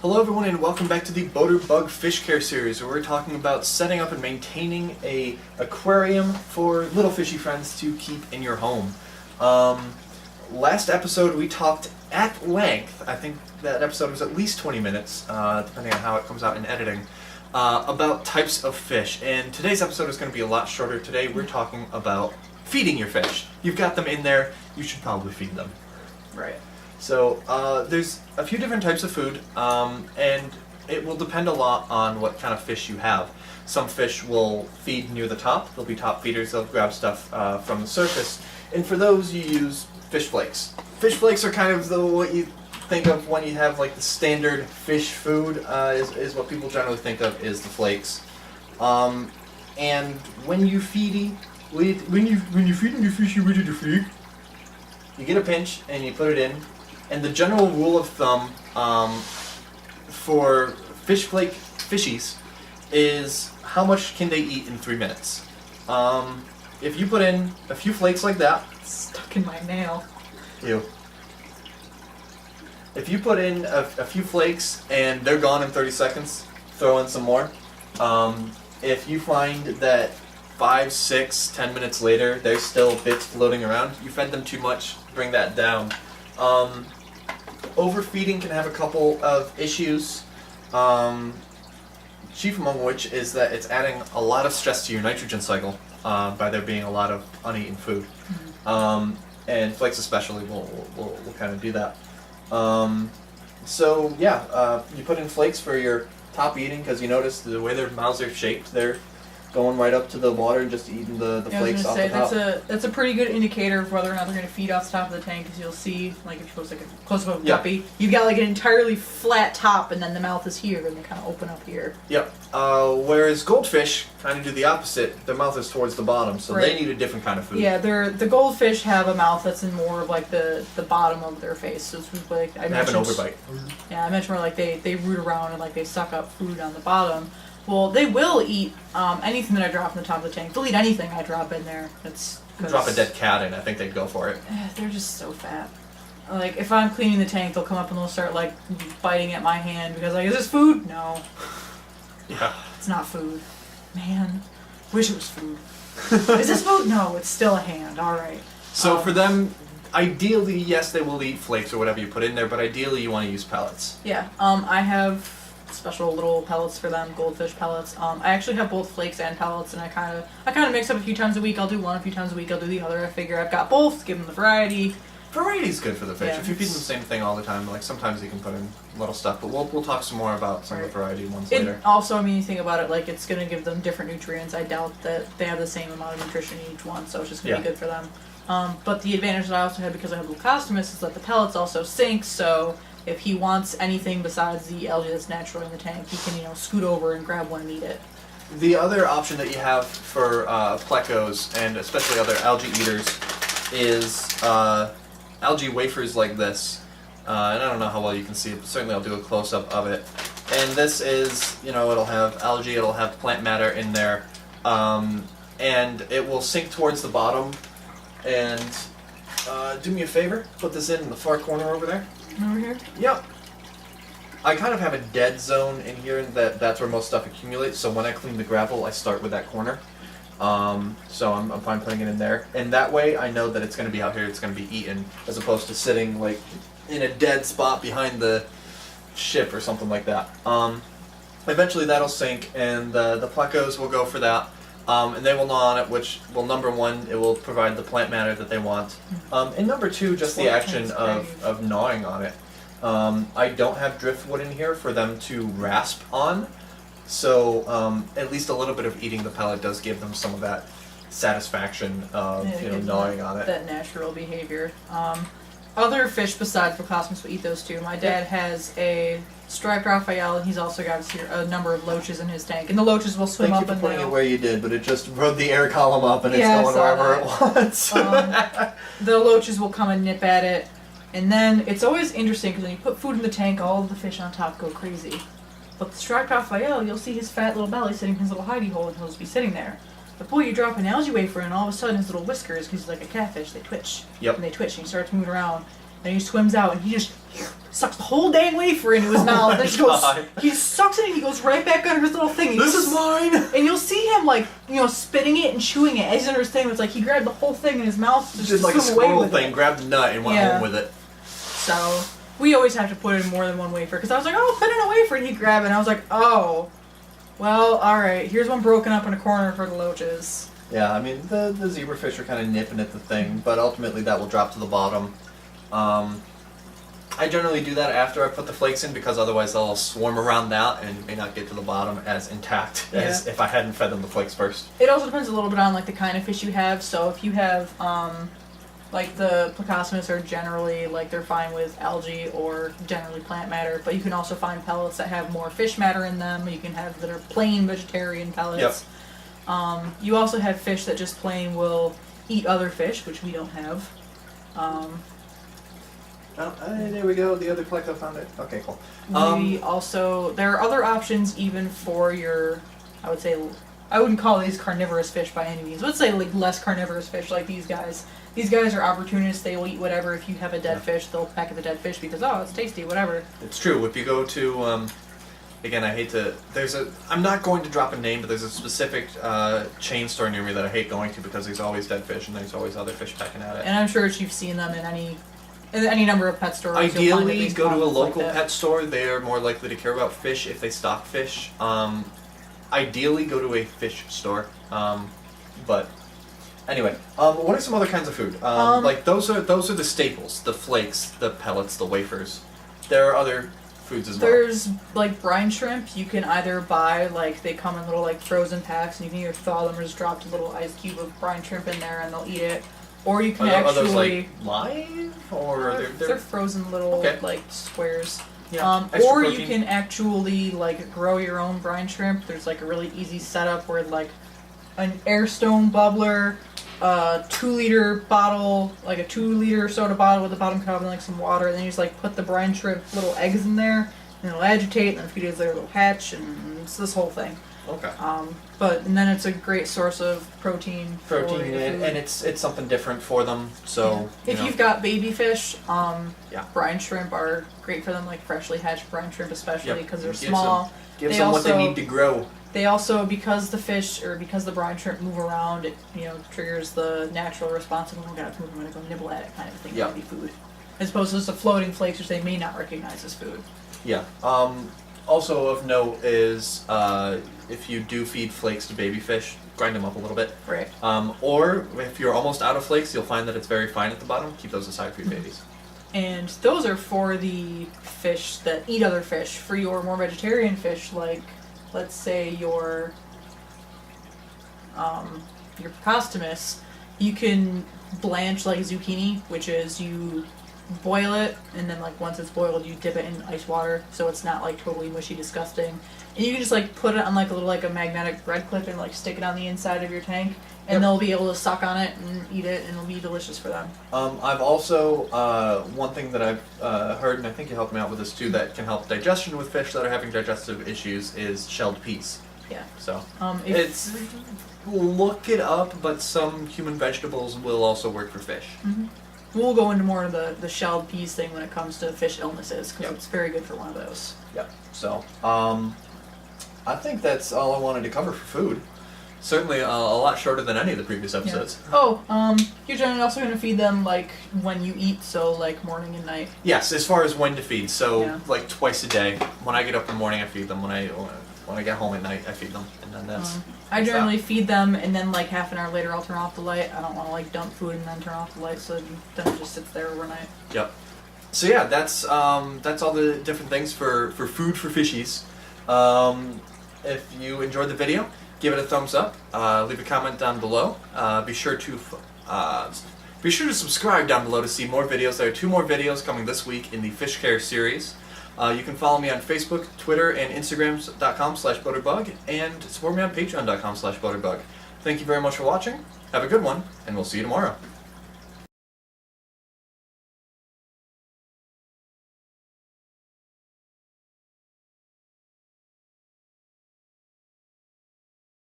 Hello everyone and welcome back to the Boater Bug Fish Care series, where we're talking about setting up and maintaining a aquarium for little fishy friends to keep in your home. Last episode we talked at length, I think that episode was at least 20 minutes, depending on how it comes out in editing, about types of fish. And today's episode is going to be a lot shorter. Today we're talking about feeding your fish. You've got them in there, you should probably feed them. Right. So there's a few different types of food, and it will depend a lot on what kind of fish you have. Some fish will feed near the top. They'll be top feeders. They'll grab stuff from the surface. And for those, you use fish flakes. Fish flakes are kind of what you think of when you have like the standard fish food, is what people generally think of is the flakes. And when you feeding your fish, you ready to feed, you get a pinch and you put it in. And the general rule of thumb for fish flake fishies is how much can they eat in 3 minutes. If you put in a few flakes like that, It's stuck in my nail. ew. If you put in a few flakes and they're gone in 30 seconds, throw in some more. If you find that 5, 6, 10 minutes later there's still bits floating around, you fed them too much, bring that down. Overfeeding can have a couple of issues, chief among which is that it's adding a lot of stress to your nitrogen cycle by there being a lot of uneaten food. And flakes especially will kind of do that. So yeah, you put in flakes for your top eating because you notice the way their mouths are shaped, they're going right up to the water and just eating the flakes off the top. That's a pretty good indicator of whether or not they're going to feed off the top of the tank, because you'll see, like if you look like a close up of a guppy, you've got like an entirely flat top and then the mouth is here and they kind of open up here. Yep. Whereas goldfish kind of do the opposite. Their mouth is towards the bottom, so they need a different kind of food. Yeah, the goldfish have a mouth that's in more of like the bottom of their face. So it's like They have an overbite. Yeah, I mentioned where like they root around and like they suck up food on the bottom. Well, they will eat anything that I drop in the top of the tank. They'll eat anything I drop in there. Drop a dead cat in, I think they'd go for it. They're just so fat. Like, if I'm cleaning the tank, they'll come up and they'll start, like, biting at my hand because, like, is this food? No. Yeah. It's not food. Man. Wish it was food. Is this food? No, it's still a hand. Alright. So for them, ideally, yes, they will eat flakes or whatever you put in there, but ideally you want to use pellets. Yeah. I have special little pellets for them, goldfish pellets. I actually have both flakes and pellets, and I kind of mix up a few times a week. I'll do one, a few times a week I'll do the other. I figure I've got both, give them the variety. Variety's good for the fish. Yeah, if you feed them the same thing all the time, like sometimes you can put in little stuff, but we'll talk some more about some of the variety ones later. Also, I mean, you think about it, like it's going to give them different nutrients. I doubt that they have the same amount of nutrition in each one, so it's just going to be good for them. But the advantage that I also have because I have Leucostomus is that the pellets also sink, so if he wants anything besides the algae that's naturally in the tank, he can, scoot over and grab one and eat it. The other option that you have for plecos, and especially other algae eaters, is algae wafers like this. And I don't know how well you can see it, but certainly I'll do a close-up of it. And this is, it'll have algae, it'll have plant matter in there, and it will sink towards the bottom. And do me a favor, put this in the far corner over there. Over here? Yep. I kind of have a dead zone in here that's where most stuff accumulates, so when I clean the gravel, I start with that corner. So I'm fine putting it in there. And that way I know that it's going to be out here, it's going to be eaten, as opposed to sitting like in a dead spot behind the ship or something like that. Eventually that'll sink, and the plecos will go for that. And they will gnaw on it, which will, number one, it will provide the plant matter that they want. And number two, just the action of gnawing on it. I don't have driftwood in here for them to rasp on, so at least a little bit of eating the pellet does give them some of that satisfaction of gnawing on it. That natural behavior. Other fish besides Leucostomus will eat those too. My dad has a striped Raphael, and he's also got a number of loaches in his tank. And the loaches will swim up and down. Thank you for putting it where you did, but it just rode the air column up and it's going wherever it wants. The loaches will come and nip at it. And then it's always interesting because when you put food in the tank, all of the fish on top go crazy. But the striped Raphael, you'll see his fat little belly sitting in his little hidey hole, and he'll just be sitting there. But boy, you drop an algae wafer and all of a sudden his little whiskers, because he's like a catfish, they twitch. Yep. And they twitch and he starts moving around. And he swims out and he just sucks the whole dang wafer into his mouth. And God. he sucks it and he goes right back under his little thing. This is mine! And you'll see him, like, spitting it and chewing it. As he's under his thing, it's like he grabbed the whole thing in his mouth. Just did like a swim away squirrel with thing, it. grabbed the nut and went home with it. So, we always have to put in more than one wafer. Because I was like, oh, put in a wafer. And he'd grab it. And I was like, oh, well, alright. Here's one broken up in a corner for the loaches. Yeah, I mean, the zebrafish are kind of nipping at the thing, but ultimately that will drop to the bottom. I generally do that after I put the flakes in because otherwise they'll swarm around that and may not get to the bottom as intact as if I hadn't fed them the flakes first. It also depends a little bit on like the kind of fish you have. So if you have like the Plecostomus are generally like they're fine with algae or generally plant matter, but you can also find pellets that have more fish matter in them. You can have that are plain vegetarian pellets. Yep. You also have fish that just plain will eat other fish, which we don't have. There we go. The other Pleco found it. Okay, cool. We also, there are other options even for your, I would say, I wouldn't call these carnivorous fish by any means. Let's say like less carnivorous fish like these guys. These guys are opportunists. They will eat whatever. If you have a dead fish, they'll peck at the dead fish because, oh, it's tasty, whatever. It's true. If you go to, again, I hate to, I'm not going to drop a name, but there's a specific chain store near me that I hate going to because there's always dead fish and there's always other fish pecking at it. And I'm sure that you've seen them in any number of pet stores. Ideally, go to a local pet store. They are more likely to care about fish if they stock fish. Ideally, go to a fish store. But anyway, what are some other kinds of food? Like those are the staples: the flakes, the pellets, the wafers. There are other foods as well. There's like brine shrimp. You can either buy like they come in little like frozen packs, and you can either thaw them or just drop a little ice cube of brine shrimp in there, and they'll eat it. Or you can Are those actually like live or they're frozen little like squares. Yeah. Or protein. you can actually like grow your own brine shrimp. There's like a really easy setup where like an airstone bubbler, 2-liter bottle, like a 2-liter soda bottle with the bottom cut and like some water, and then you just like put the brine shrimp little eggs in there, and it'll agitate, and then a few days later it'll hatch, and it's this whole thing. Okay. And then it's a great source of protein. And it's something different for them. So if you've got baby fish, brine shrimp are great for them, like freshly hatched brine shrimp, especially because they're small. Gives them what they need to grow. They also, because the brine shrimp move around, it triggers the natural response of, oh my god, it's moving, I'm gonna go nibble at it, kind of thing. Yeah. Might be food, as opposed to just the floating flakes, which they may not recognize as food. Yeah. Also of note is if you do feed flakes to baby fish, grind them up a little bit. Right. Or if you're almost out of flakes, you'll find that it's very fine at the bottom. Keep those aside for your babies. And those are for the fish that eat other fish. For your more vegetarian fish, like let's say your Plecostomus, you can blanch like zucchini, which is you boil it, and then like once it's boiled you dip it in ice water so it's not like totally mushy disgusting, and you can just like put it on like a little like a magnetic bread clip and like stick it on the inside of your tank, and they'll be able to suck on it and eat it, and it'll be delicious for them. I've also one thing that I've heard, and I think you helped me out with this too, that can help digestion with fish that are having digestive issues is shelled peas. Yeah. So look it up, but some human vegetables will also work for fish. Mm-hmm. We'll go into more of the shelled peas thing when it comes to fish illnesses, because it's very good for one of those. Yep. So, I think that's all I wanted to cover for food. Certainly a lot shorter than any of the previous episodes. Yeah. Oh, you're generally also going to feed them like when you eat, so like morning and night. Yes, as far as when to feed. So like twice a day. When I get up in the morning, I feed them. When I get home at night, I feed them, and then that's. I generally feed them, and then like half an hour later, I'll turn off the light. I don't want to like dump food and then turn off the light, so then it just sits there overnight. Yep. So yeah, that's all the different things for food for fishies. If you enjoyed the video, give it a thumbs up. Leave a comment down below. Be sure to subscribe down below to see more videos. There are 2 more videos coming this week in the Fish Care series. You can follow me on Facebook, Twitter, and Instagram.com/butterbug, and support me on Patreon.com/butterbug. Thank you very much for watching. Have a good one, and we'll see you tomorrow.